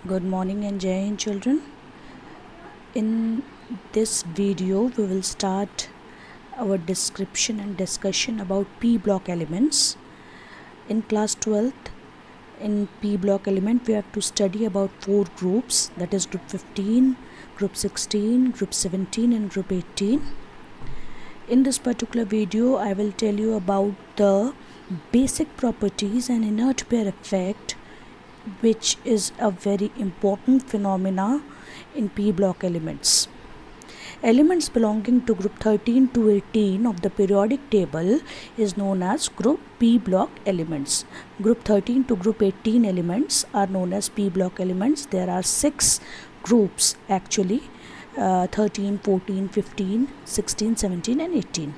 Good morning and Jai Hind children. In this video we will start our description and discussion about P block elements. In class 12th, in P block element we have to study about 4 groups, that is group 15, group 16, group 17 and group 18. In this particular video I will tell you about the basic properties and inert pair effect, which is a very important phenomena in P block elements. Elements belonging to group 13 to 18 of the periodic table is known as group P block elements. Group 13 to group 18 elements are known as P block elements. There are 6 groups actually, 13, 14, 15, 16, 17 and 18.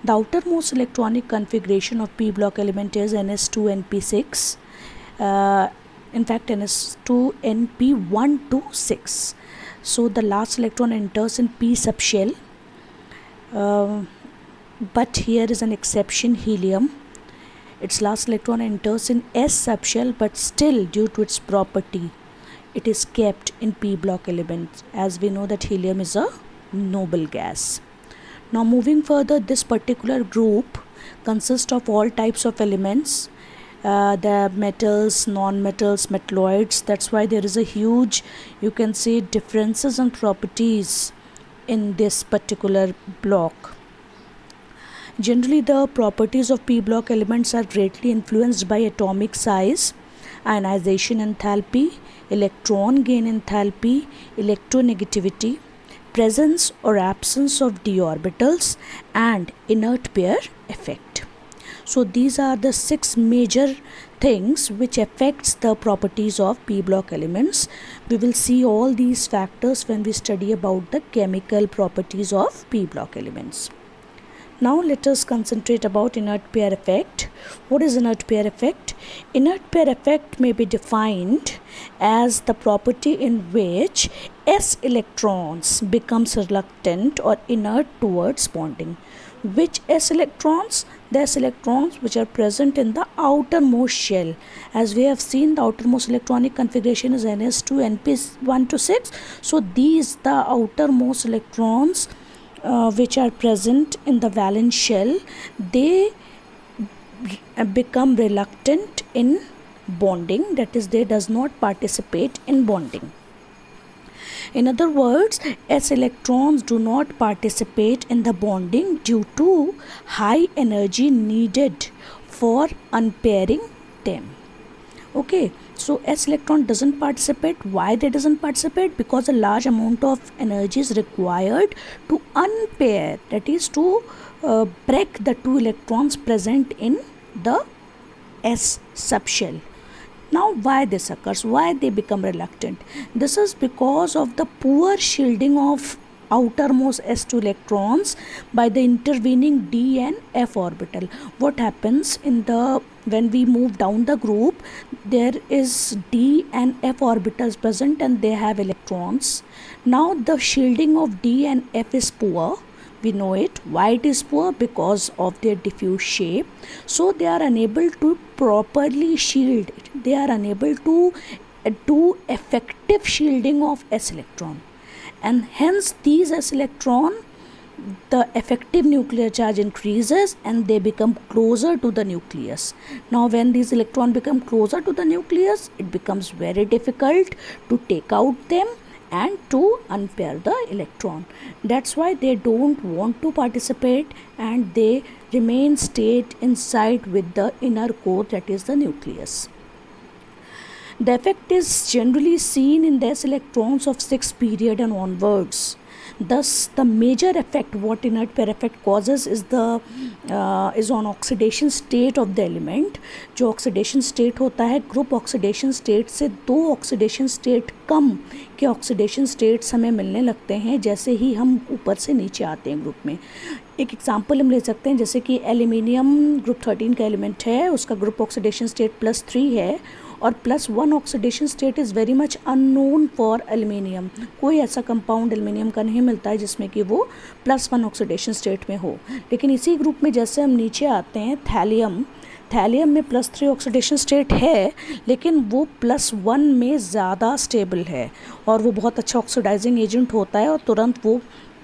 The outermost electronic configuration of P block element is ns2 np6. In fact, ns2 np1 to 6. So the last electron enters in p subshell, but here is an exception, helium. Its last electron enters in s subshell, but still due to its property it is kept in P block element, as we know that helium is a noble gas. Now moving further, this particular group consists of all types of elements. The metals, non-metals, metalloids. That's why there is a huge, you can say, differences in properties in this particular block. Generally the properties of P block elements are greatly influenced by atomic size, ionization enthalpy, electron gain enthalpy, electronegativity, presence or absence of d orbitals and inert pair effect. So these are the 6 major things which affects the properties of P block elements. We will see all these factors when we study about the chemical properties of P block elements. Now let us concentrate about inert pair effect. What is inert pair effect? Inert pair effect may be defined as the property in which s electrons becomes reluctant or inert towards bonding. Which s electrons? The s electrons which are present in the outermost shell. As we have seen, the outermost electronic configuration is ns2 np1 to 6. So these the outermost electrons which are present in the valence shell, they become reluctant in bonding, that is they does not participate in bonding. In other words, s electrons do not participate in the bonding due to high energy needed for unpairing them. Okay, so s electron doesn't participate. Why they doesn't participate? Because a large amount of energy is required to unpair, that is to break the 2 electrons present in the s subshell. Now why this occurs? Why they become reluctant? This is because of the poor shielding of outermost s2 electrons by the intervening d and f orbital. What happens when we move down the group, there is d and f orbitals present and they have electrons. Now the shielding of d and f is poor. We know it. Why it is poor? Because of their diffuse shape. So they are unable to properly shield it. They are unable to do effective shielding of s electron, and hence these s electron, the effective nuclear charge increases and they become closer to the nucleus. Now when these electrons become closer to the nucleus, it becomes very difficult to take out them and to unpair the electron. That's why they don't want to participate and they stayed inside with the inner core, that is the nucleus. The effect is generally seen in the s electrons of 6th period and onwards. Thus the major effect what inert pair effect causes is on oxidation state of the element. जो oxidation state होता है, group oxidation state से 2 oxidation state कम के oxidation states हमें मिलने लगते हैं जैसे ही हम ऊपर से नीचे आते हैं ग्रुप में. एक एग्जाम्पल हम ले सकते हैं, जैसे कि एल्यूमिनियम ग्रुप 13 का एलिमेंट है, उसका ग्रुप ऑक्सीडेशन स्टेट +3 है और +1 oxidation state is very much unknown for aluminium. कोई ऐसा कंपाउंड एल्यूमिनियम का नहीं मिलता है जिसमें कि वो +1 ऑक्सीडेशन स्टेट में हो. लेकिन इसी ग्रुप में जैसे हम नीचे आते हैं, थैलियम थैलियम में +3 ऑक्सीडेशन स्टेट है, लेकिन वो +1 में ज़्यादा स्टेबल है और वो बहुत अच्छा ऑक्सीडाइजिंग एजेंट होता है और तुरंत वो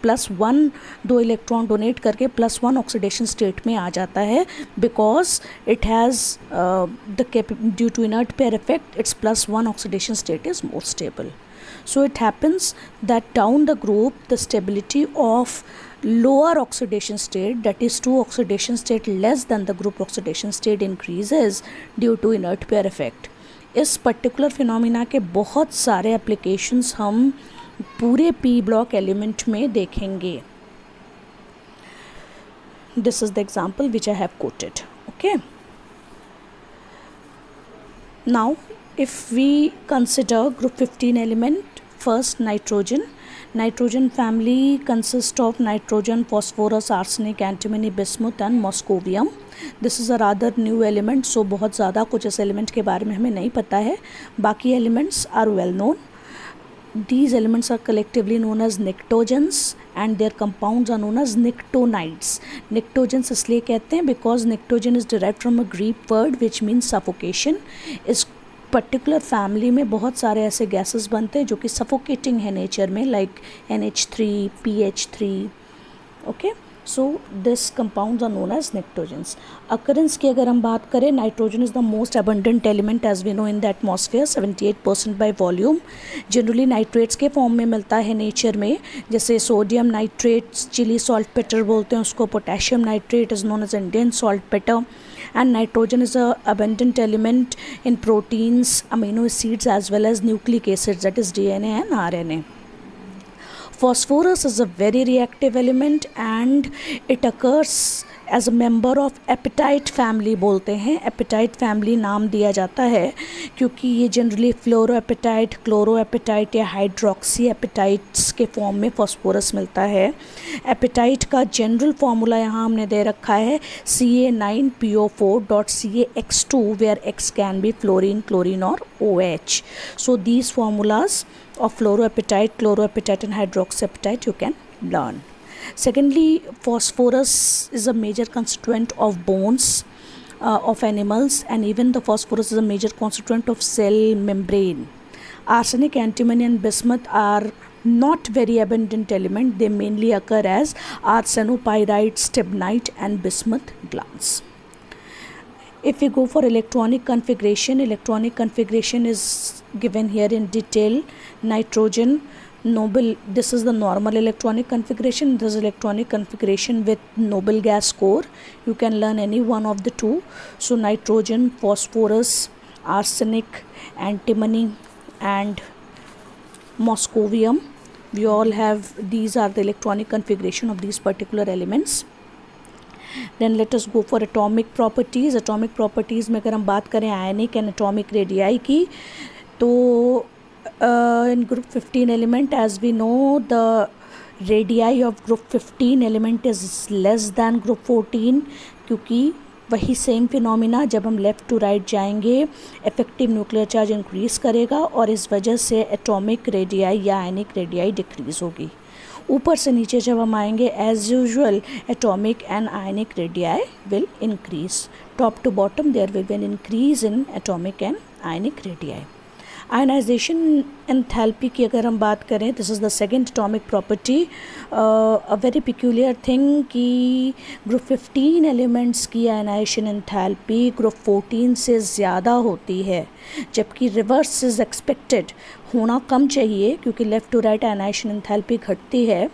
+1 2 इलेक्ट्रॉन डोनेट करके +1 ऑक्सीडेशन स्टेट में आ जाता है, because it has due to inert pair effect its +1 oxidation state is more stable. So it happens that down the group the stability of lower oxidation state, that is 2 oxidation state less than the group oxidation state, increases due to inert pair effect. इस particular phenomena के बहुत सारे applications हम पूरे P block element में देखेंगे. This is the example which I have coated. Okay, now if we consider group 15 element, first nitrogen. Nitrogen family consists of nitrogen, phosphorus, arsenic, antimony, bismuth and moscovium. This is a rather new element, so बहुत ज़्यादा कुछ इस element के बारे में हमें नहीं पता है. बाकी elements are well known. These elements are collectively known as nictogens and their compounds are known as nictonides. Nictogens इसलिए कहते हैं because nictogen is derived from a Greek word which means suffocation. इस पर्टिकुलर फैमिली में बहुत सारे ऐसे gases बनते हैं जो कि सफोकेटिंग है नेचर में, like NH3, PH3. Okay, so this compounds are known as pnictogens. Occurrence की अगर हम बात करें, nitrogen is the most abundant element as we know in the atmosphere, 78% by volume. Generally nitrates के फॉर्म में मिलता है नेचर में, जैसे sodium nitrates, Chile saltpetre बोलते हैं उसको, potassium nitrate is known as Indian saltpetre. And nitrogen is a abundant element in proteins, amino acids as well as nucleic acids, that is DNA and RNA. Phosphorus is a very reactive element and it occurs as a member of apatite family बोलते हैं. Appetite family नाम दिया जाता है क्योंकि ये generally फ्लोरो appetite, chloro appetite या hydroxy एपिटाइट्स के फॉर्म में फॉस्फोरस मिलता है. एपिटाइट का जनरल फार्मूला यहाँ हमने दे रखा है Ca9PO4.CaX2 where X can be fluorine, chlorine or OH. So these formulas of fluoroapatite, chloroapatite and hydroxyapatite you can learn. Secondly, phosphorus is a major constituent of bones of animals, and even the phosphorus is a major constituent of cell membrane. Arsenic, antimony and bismuth are not very abundant element. They mainly occur as arsenopyrite, stibnite and bismuth glands. If we go for electronic configuration is given here in detail. Nitrogen, noble, this is the normal electronic configuration. This is electronic configuration with noble gas core. You can learn any one of the two. So nitrogen, phosphorus, arsenic, antimony and moscovium, we all have, these are the electronic configuration of these particular elements. Then let us go for atomic properties. Atomic properties में अगर हम बात करें ionic and atomic radii की, तो in group 15 element, as we know, the radii of group 15 element is less than group 14, क्योंकि वही same phenomena जब हम लेफ़्ट टू राइट जाएंगे इफेक्टिव न्यूक्लियर चार्ज इंक्रीज़ करेगा और इस वजह से एटॉमिक रेडियाई या आयनिक रेडियाई डिक्रीज़ होगी. ऊपर से नीचे जब हम आएंगे as usual atomic and ionic radii will increase. Top to bottom there will be an increase in atomic and ionic radii. Ionisation enthalpy की अगर हम बात करें, this is the second atomic property. A very peculiar thing कि group 15 elements की ionisation enthalpy group 14 से ज़्यादा होती है, जबकि रिवर्स इज़ एक्सपेक्टेड, होना कम चाहिए क्योंकि left to right ionisation enthalpy घटती है,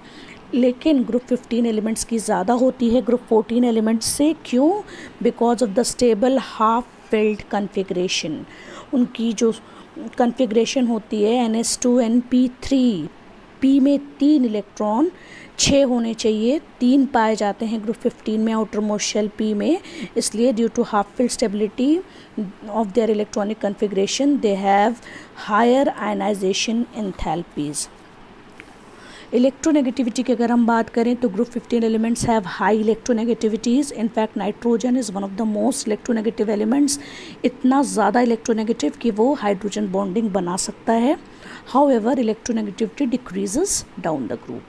लेकिन ग्रुप 15 एलिमेंट्स की ज़्यादा होती है ग्रुप 14 एलिमेंट्स से. क्यों? Because of the stable half filled configuration. उनकी जो कन्फिग्रेशन होती है NH2NP3, P में 3 इलेक्ट्रॉन 6 होने चाहिए, 3 पाए जाते हैं ग्रुप 15 में आउटर मोस्ट शेल P में, इसलिए due to half filled stability of their electronic configuration they have higher ionisation enthalpies. Electronegativity की अगर हम बात करें तो group 15 elements have high electronegativities. In fact nitrogen is one of the most electronegative elements, इतना ज़्यादा इलेक्ट्रोनेगेटिव कि वो हाइड्रोजन बॉन्डिंग बना सकता है. However electronegativity decreases down the group.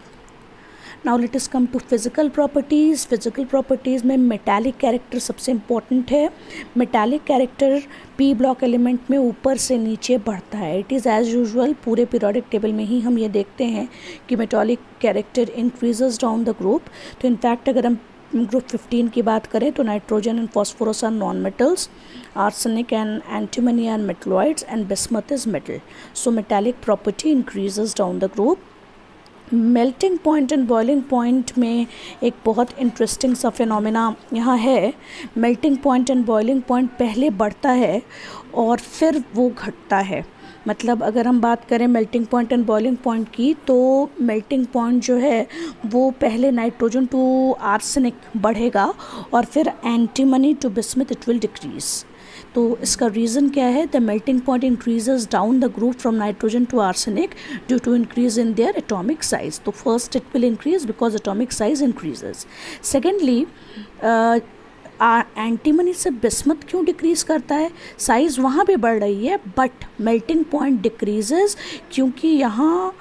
Now let us come to physical properties. Physical properties में metallic character सबसे important है। Metallic character P block element में ऊपर से नीचे बढ़ता है। इट इज़ एज यूजुअल, पूरे पीरियोडिक टेबल में ही हम ये देखते हैं कि metallic character increases down the group. तो इनफैक्ट अगर हम ग्रुप 15 की बात करें तो nitrogen and phosphorus are non metals, arsenic and antimony are metalloids, and bismuth is metal. So metallic property increases down the group. Melting point and boiling point में एक बहुत इंटरेस्टिंग सा फिनोमेना यहाँ है। Melting point and boiling point पहले बढ़ता है और फिर वो घटता है। मतलब अगर हम बात करें melting point and boiling point की, तो मेल्टिंग पॉइंट जो है वो पहले नाइट्रोजन टू आर्सेनिक बढ़ेगा और फिर antimony to bismuth it will decrease. तो इसका रीज़न क्या है? The melting point increases down the group from nitrogen to arsenic due to increase in their atomic size. तो first it will increase because atomic size increases. Secondly, antimony से bismuth क्यों decrease करता है? Size वहाँ पे बढ़ रही है बट मेल्टिंग पॉइंट डिक्रीजेज, क्योंकि यहाँ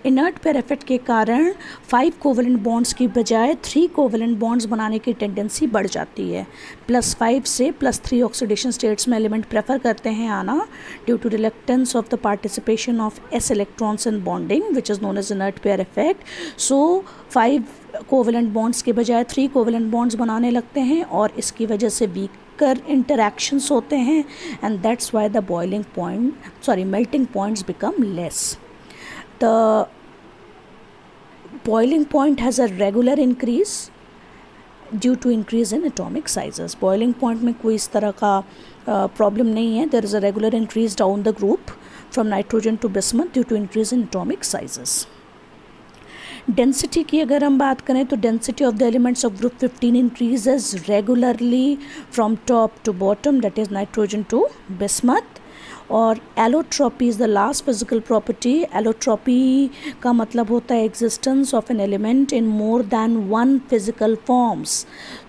इनर्ट पेयर इफेक्ट के कारण 5 कोवेलेंट बॉन्ड्स की बजाय 3 कोवेलेंट बॉन्ड्स बनाने की टेंडेंसी बढ़ जाती है। +5 से +3 ऑक्सीडेशन स्टेट्स में एलिमेंट प्रेफर करते हैं आना due to reluctance of the participation of s electrons in bonding which is known as inert pair effect. So 5 covalent bonds के बजाय 3 कोवेलेंट बॉन्ड्स बनाने लगते हैं और इसकी वजह से वीकर इंटरैक्शंस होते हैं and that's why the melting points become less. The boiling point has a regular increase due to increase in atomic sizes. Boiling point में कोई इस तरह का प्रॉब्लम नहीं है। There is a regular increase down the group from nitrogen to bismuth due to increase in atomic sizes. Density की अगर हम बात करें तो density of the elements of group 15 increases regularly from top to bottom, that is nitrogen to bismuth. और allotropy is the last physical property. Allotropy का मतलब होता है existence of an element in more than 1 physical forms.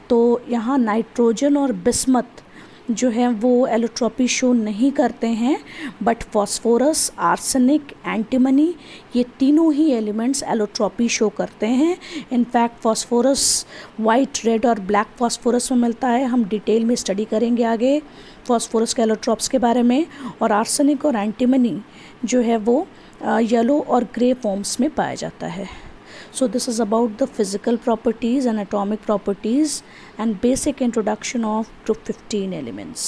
तो यहाँ nitrogen और bismuth जो है वो एलोट्रॉपी शो नहीं करते हैं, बट फॉस्फोरस, आर्सेनिक, एंटीमनी ये तीनों ही एलिमेंट्स एलोट्रॉपी शो करते हैं। इनफैक्ट फॉस्फोरस वाइट, रेड और ब्लैक फॉस्फोरस में मिलता है। हम डिटेल में स्टडी करेंगे आगे फॉस्फोरस के एलोट्रॉप्स के बारे में। और आर्सेनिक और एंटीमनी जो है वो येलो और ग्रे फॉर्म्स में पाया जाता है। So this is about the physical properties and atomic properties and basic introduction of group 15 elements.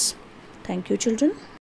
Thank you, children.